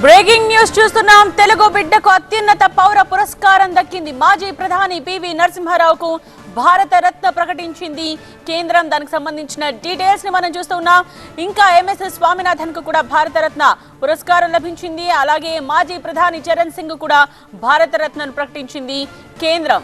Breaking news చూస్తున్నాం. తెలుగు బిడ్డకు అత్యున్నత పౌర పురస్కారం దక్కింది. మాజీ ప్రధాని పివి నరసింహారావుకు భారత రత్న ప్రకటించింది కేంద్రం. దానికి సంబంధించిన డీటెయిల్స్ ని మనం చూస్తున్నాం. ఇంకా ఎంఎస్ స్వామినాథన్ కు కూడా భారత రత్న పురస్కారం లభించింది. అలాగే మాజీ ప్రధాని చరణ్ సింగ్ కూడా భారత రత్నను ప్రకటించింది కేంద్రం.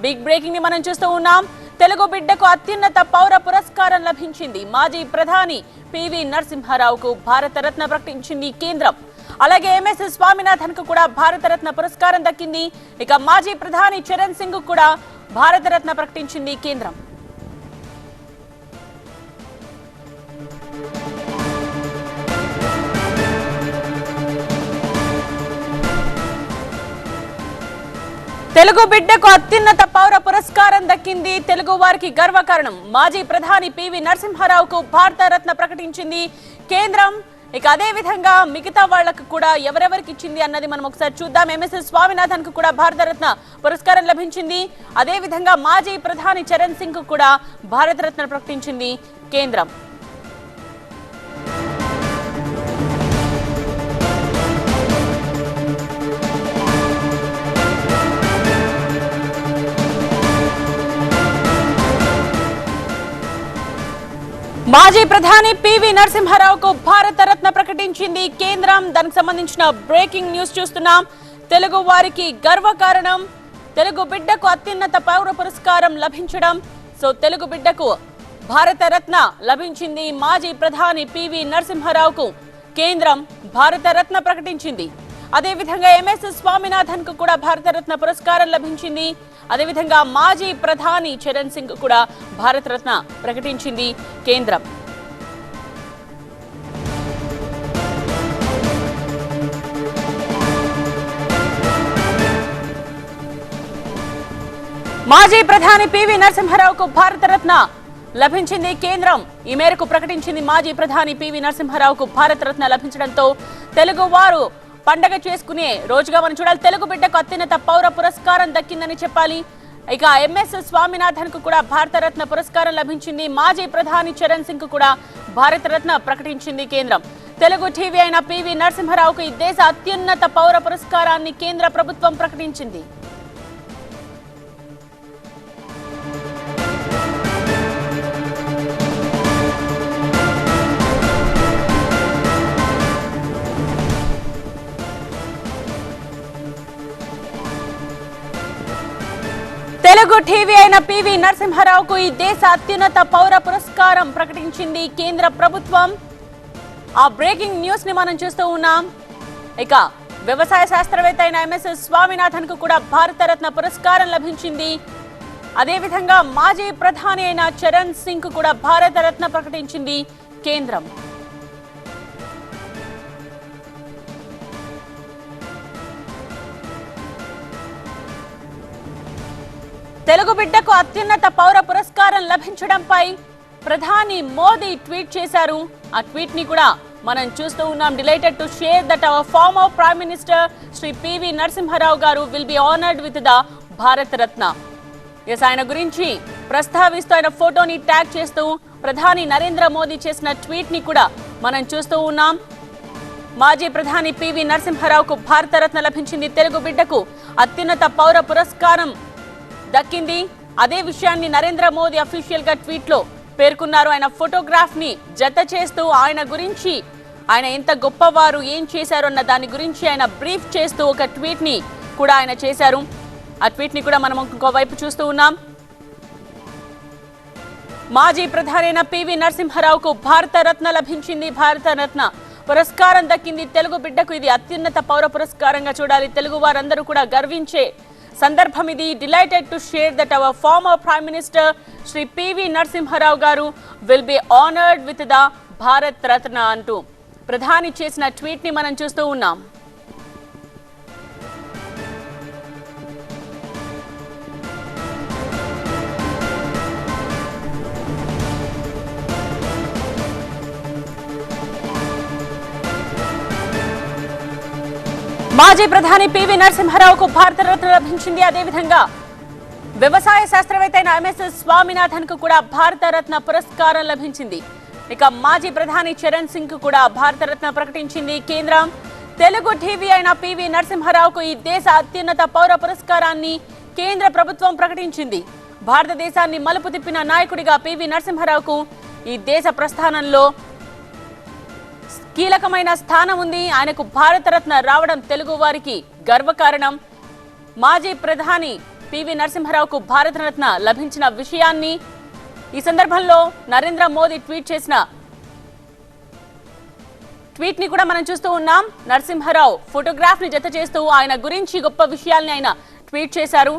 బిగ్ బ్రేకింగ్ ని మనం చూస్తూ ఉన్నాం. తెలుగు బిడ్డకు అత్యున్నత పౌర పురస్కారం లభించింది. మాజీ ప్రధాని పివి నరసింహారావుకు భారత రత్న ప్రకటించింది కేంద్రం. అలాగే ఎంఎస్ స్వామినాథన్ కు కూడా భారత రత్న పురస్కారం దక్కింది. ఇక మాజీ ప్రధాని చరణ్ సింగ్ కూడా భారత రత్న ప్రకటించింది కేంద్రం. తెలుగు బిడ్డకు అత్యున్నత పౌర పురస్కారం దక్కింది. తెలుగు వారికి గర్వకారణం. మాజీ ప్రధాని పివి నరసింహారావుకు భారత రత్న ప్రకటించింది కేంద్రం. ఇక అదే విధంగా మిగతా వాళ్లకు కూడా ఎవరెవరికి ఇచ్చింది అన్నది మనం ఒకసారి చూద్దాం. ఎంఎస్ స్వామినాథన్ కు కూడా భారత రత్న పురస్కారం లభించింది. అదే విధంగా మాజీ ప్రధాని చరణ్ సింగ్ కు కూడా భారత రత్న ప్రకటించింది కేంద్రం. మాజీ ప్రధాని పివి నరసింహారావుకు భారత రత్న ప్రకటించింది కేంద్రం. దానికి సంబంధించిన బ్రేకింగ్ న్యూస్ చూస్తున్నాం. తెలుగు వారికి గర్వకారణం. తెలుగు బిడ్డకు అత్యున్నత పౌర పురస్కారం లభించడం. తెలుగు బిడ్డకు భారత రత్న లభించింది. మాజీ ప్రధాని పివి నరసింహారావుకు కేంద్రం భారత రత్న ప్రకటించింది. అదేవిధంగా ఎంఎస్ స్వామినాథన్ కు కూడా భారత రత్న పురస్కారం లభించింది. అదేవిధంగా మాజీ ప్రధాని చరణ్ సింగ్ కూడా భారత రత్న ప్రకటించింది కేంద్రం. మాజీ ప్రధాని పివి నరసింహారావుకు భారత రత్న లభించింది కేంద్రం. ఈ మేరకు ప్రకటించింది. మాజీ ప్రధాని పివి నరసింహారావుకు భారత రత్న లభించడంతో తెలుగు వారు పండగ చేసుకునే రోజుగా మనం చూడాలి. తెలుగు బిడ్డకు అత్యున్నత పౌర పురస్కారం దక్కిందని చెప్పాలి. ఇక ఎంఎస్ స్వామినాథన్ కు కూడా భారత రత్న పురస్కారం లభించింది. మాజీ ప్రధాని చరణ్ సింగ్ కు కూడా భారత రత్న ప్రకటించింది కేంద్రం. తెలుగు టీవీ అయిన పివి నరసింహారావుకు ఈ దేశ అత్యున్నత పౌర పురస్కారాన్ని కేంద్ర ప్రభుత్వం ప్రకటించింది. తెలుగు టీవీ అయిన పివి నరసింహారావుకు ఈ దేశ అత్యున్నత పౌర పురస్కారం ప్రకటించింది కేంద్ర ప్రభుత్వం. ఆ బ్రేకింగ్ న్యూస్ ని మనం చూస్తూ ఉన్నాం. ఇక వ్యవసాయ శాస్త్రవేత్త అయిన ఎంఎస్ స్వామినాథన్ కు కూడా భారత రత్న పురస్కారం లభించింది. అదేవిధంగా మాజీ ప్రధాని అయిన చరణ్ సింగ్ కు కూడా భారత రత్న ప్రకటించింది కేంద్రం. తెలుగు బిడ్డకు అత్యున్నత పౌర పురస్కారం లభించడంపై ప్రధాని మోదీ ట్వీట్ చేశారు. ఆ ట్వీట్ ని కూడా మనం చూస్తూ ఉన్నాం. Delighted to share that our former prime minister Shri PV Narasimha Rao garu will be honoured with the Bharat Ratna. ఆయన గురించి ప్రస్తావిస్తూ ఆయన ఫోటోని ట్యాగ్ చేస్తూ ప్రధాని నరేంద్ర మోదీ చేసిన ట్వీట్ ని కూడా మనం చూస్తూ ఉన్నాం. మాజీ ప్రధాని పివి నరసింహారావుకు భారత రత్న లభించింది. తెలుగు బిడ్డకు అత్యున్నత పౌర పురస్కారం దక్కింది. అదే విషయాన్ని నరేంద్ర మోదీ అఫీషియల్ గా ట్వీట్ లో పేర్కొన్నారు. ఆయన ఫోటోగ్రాఫ్ ని జత చేస్తూ ఆయన గురించి, ఆయన ఎంత గొప్పవారు, ఏం చేశారు అన్న దాని గురించి ఆయన బ్రీఫ్ చేస్తూ ఒక ట్వీట్ ని కూడా ఆయన చేశారు. ఆ ట్వీట్ ని కూడా మనం ఇంకోవైపు చూస్తూ ఉన్నాం. మాజీ ప్రధాని అయిన పివి నరసింహారావుకు భారత రత్న లభించింది. భారత రత్న పురస్కారం దక్కింది. తెలుగు బిడ్డకు ఇది అత్యున్నత పౌర పురస్కారంగా చూడాలి. తెలుగు వారందరూ కూడా గర్వించే సందర్భం ఇది. Delighted to share that our former prime minister Shri PV Narasimha Rao garu will be honoured with the Bharat Ratna అంటూ ప్రధాని చేసిన ట్వీట్ ని మనం చూస్తూ ఉన్నాం. మాజీ ప్రధాని పివి నరసింహారావుకు భారత రత్న లభించింది. అదేవిధంగా వ్యవసాయ శాస్త్రవేత్త అయిన ఎంఎస్ స్వామినాథన్ కు కూడా భారత రత్న పురస్కారం లభించింది. ఇక మాజీ ప్రధాని చరణ్ సింగ్ కు కూడా భారత రత్న ప్రకటించింది కేంద్రం. తెలుగు టీవీ అయిన పివి నరసింహారావుకు ఈ దేశ అత్యున్నత పౌర పురస్కారాన్ని కేంద్ర ప్రభుత్వం ప్రకటించింది. భారతదేశాన్ని మలుపు తిప్పిన నాయకుడిగా పివి నరసింహారావుకు ఈ దేశ ప్రస్థానంలో కీలకమైన స్థానం ఉంది. ఆయనకు భారతరత్న రావడం తెలుగు వారికి గర్వకారణం. మాజీ ప్రధాని పివి నరసింహారావుకు భారతరత్న లభించిన విషయాన్ని ఈ సందర్భంలో నరేంద్ర మోదీ ట్వీట్ ని కూడా మనం చూస్తూ ఉన్నాం. నరసింహారావు ఫోటోగ్రాఫ్ ని జత చేస్తూ ఆయన గురించి గొప్ప విషయాల్ని ఆయన ట్వీట్ చేశారు.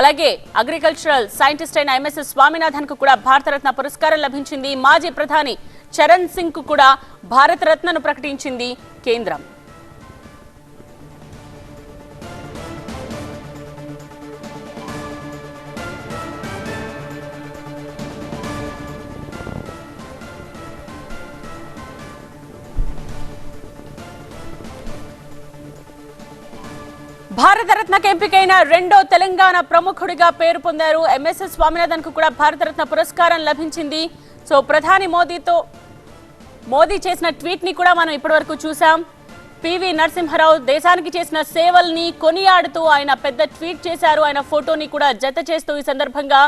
అలాగే అగ్రికల్చరల్ సైంటిస్ట్ అయిన ఎంఎస్ఎస్ స్వామినాథన్ కు కూడా భారతరత్న పురస్కారం లభించింది. మాజీ ప్రధాని చరణ్ సింగ్ కు కూడా భారతరత్నను ప్రకటించింది కేంద్రం. భారతరత్నకు ఎంపికైన రెండో తెలంగాణ ప్రముఖుడిగా పేరు పొందారు. ఎంఎస్ఎస్ స్వామినాథన్ కు కూడా భారతరత్న పురస్కారం లభించింది. సో ప్రధాని మోదీ చేసిన ట్వీట్ ని కూడా మనం ఇప్పటివరకు చూసాం. పివి నరసింహారావు దేశానికి చేసిన సేవల్ని కొనియాడుతూ ఆయన పెద్ద ట్వీట్ చేశారు. ఆయన ఫోటోని కూడా జత చేస్తూ ఈ సందర్భంగా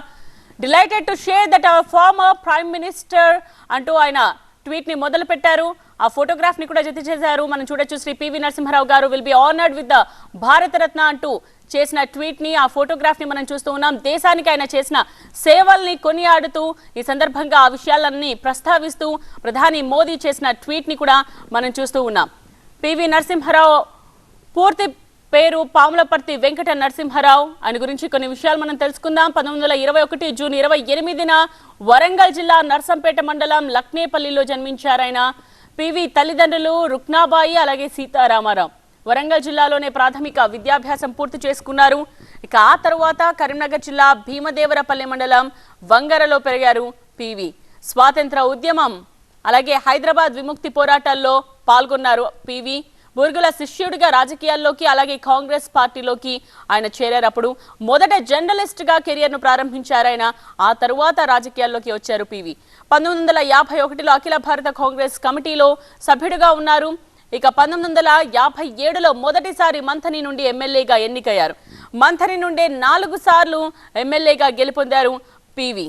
delighted to share that our former prime minister అంటూ ఆయన ట్వీట్ ని మొదలు పెట్టారు. ఆ ఫోటోగ్రాఫ్ ని కూడా జత చేశారు. మనం చూడొచ్చు. Shri PV Narasimha Rao garu will be honoured with the Bharat Ratna అంటూ చేసిన ట్వీట్ ని, ఆ ఫోటోగ్రాఫ్ ని మనం చూస్తూ ఉన్నాం. దేశానికి ఆయన చేసిన సేవల్ని కొనియాడుతూ ఈ సందర్భంగా ఆ విషయాలన్నీ ప్రస్తావిస్తూ ప్రధాని మోదీ చేసిన ట్వీట్ ని కూడా మనం చూస్తూ ఉన్నాం. పివి నరసింహారావు పూర్తి పేరు పాములపర్తి వెంకట నరసింహారావు. ఆయన గురించి కొన్ని విషయాలు మనం తెలుసుకుందాం. 1921 జూన్ 28న వరంగల్ జిల్లా నర్సంపేట మండలం లక్నేపల్లిలో జన్మించారు ఆయన. పివి తల్లిదండ్రులు రుక్నాబాయి అలాగే సీతారామారావు. వరంగల్ జిల్లాలోనే ప్రాథమిక విద్యాభ్యాసం పూర్తి చేసుకున్నారు. ఇక ఆ తరువాత కరీంనగర్ జిల్లా భీమదేవరపల్లి మండలం వంగరలో పెరిగారు పివి. స్వాతంత్ర ఉద్యమం అలాగే హైదరాబాద్ విముక్తి పోరాటాల్లో పాల్గొన్నారు పివి. బుర్గుల శిష్యుడిగా రాజకీయాల్లోకి అలాగే కాంగ్రెస్ పార్టీలోకి ఆయన చేరారప్పుడు మొదట జర్నలిస్ట్ గా కెరియర్ ను ప్రారంభించారు ఆయన. ఆ తరువాత రాజకీయాల్లోకి వచ్చారు పివి. 1951లో అఖిల భారత కాంగ్రెస్ కమిటీలో సభ్యుడిగా ఉన్నారు. ఇక 1957లో మొదటిసారి మంథని నుండి ఎమ్మెల్యేగా ఎన్నికయ్యారు. మంథని నుండే 4 సార్లు ఎమ్మెల్యేగా గెలుపొందారు పివి.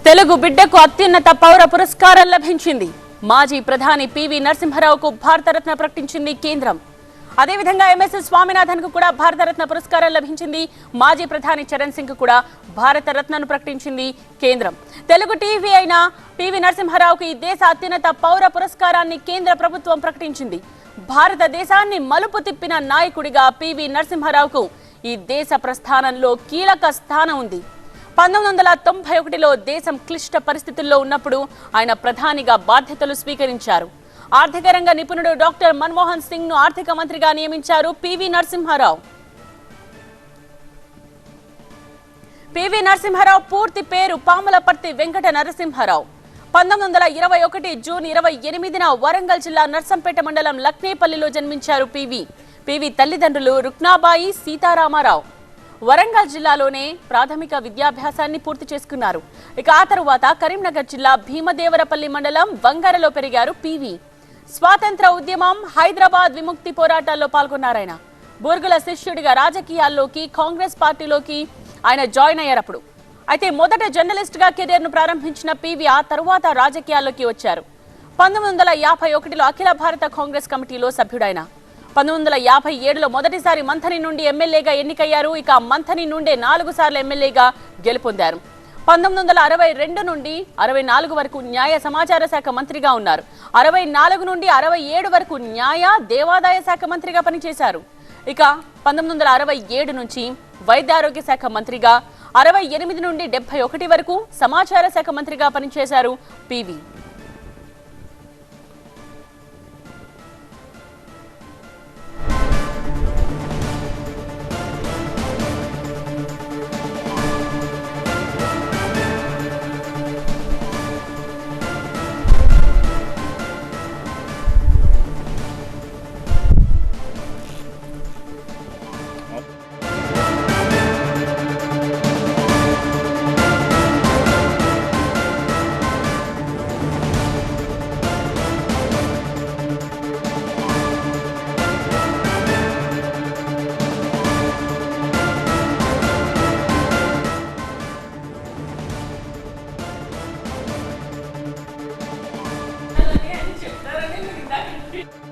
తెలుగు బిడ్డకు అత్యున్నత పౌర పురస్కారం లభించింది. మాజీ ప్రధాని పివి నరసింహారావుకు భారతరత్న ప్రకటించింది కేంద్రం. అదేవిధంగా ఎంఎస్ఎస్ స్వామినాథన్ కు కూడా భారతరత్న పురస్కారం లభించింది. మాజీ ప్రధాని చరణ్ సింగ్ కు కూడా భారతరత్నను ప్రకటించింది కేంద్రం. తెలుగు టీవీ అయిన పివి నరసింహారావుకు ఈ దేశ అత్యున్నత పౌర పురస్కారాన్ని కేంద్ర ప్రభుత్వం ప్రకటించింది. భారతదేశాన్ని మలుపు తిప్పిన నాయకుడిగా పివి నరసింహారావుకు ఈ దేశ ప్రస్థానంలో కీలక స్థానం ఉంది. 1991లో దేశం క్లిష్ట పరిస్థితుల్లో ఉన్నప్పుడు ఆయన ప్రధానిగా బాధ్యతలు స్వీకరించారు. ఆర్థిక రంగ నిపుణుడు డాక్టర్ మన్మోహన్ సింగ్ ను ఆర్థిక మంత్రిగా నియమించారు పివి నరసింహారావు. పివి నరసింహారావు పూర్తి పేరు పాములపర్తి వెంకట నరసింహారావు. 1921 జూన్ 28న వరంగల్ జిల్లా నర్సంపేట మండలం లక్నేపల్లిలో జన్మించారు పివి. పివి తల్లిదండ్రులు రుక్నాబాయి సీతారామారావు. వరంగల్ జిల్లాలోనే ప్రాథమిక విద్యాభ్యాసాన్ని పూర్తి చేసుకున్నారు. ఇక ఆ తరువాత కరీంనగర్ జిల్లా భీమదేవరపల్లి మండలం వంగరలో పెరిగారు పివి. స్వాతంత్ర ఉద్యమం హైదరాబాద్ విముక్తి పోరాటాల్లో పాల్గొన్నారాయన. బుర్గుల శిష్యుడిగా రాజకీయాల్లోకి కాంగ్రెస్ పార్టీలోకి ఆయన జాయిన్ అయ్యారప్పుడు. అయితే మొదట జర్నలిస్ట్ గా కెరీర్ ను ప్రారంభించిన పివి ఆ తరువాత రాజకీయాల్లోకి వచ్చారు. 1951లో అఖిల భారత కాంగ్రెస్ కమిటీలో సభ్యుడైన. 1957లో మొదటిసారి మంథని నుండి ఎమ్మెల్యేగా ఎన్నికయ్యారు. ఇక మంథని నుండే 4 సార్లు ఎమ్మెల్యేగా గెలుపొందారు. 1962 నుండి 64 వరకు న్యాయ సమాచార శాఖ మంత్రిగా ఉన్నారు. 64 నుండి 67 వరకు న్యాయ దేవాదాయ శాఖ మంత్రిగా పనిచేశారు. ఇక 1967 నుంచి వైద్యారోగ్య శాఖ మంత్రిగా, 68 నుండి 71 వరకు సమాచార శాఖ మంత్రిగా పనిచేశారు పివి. టీవీ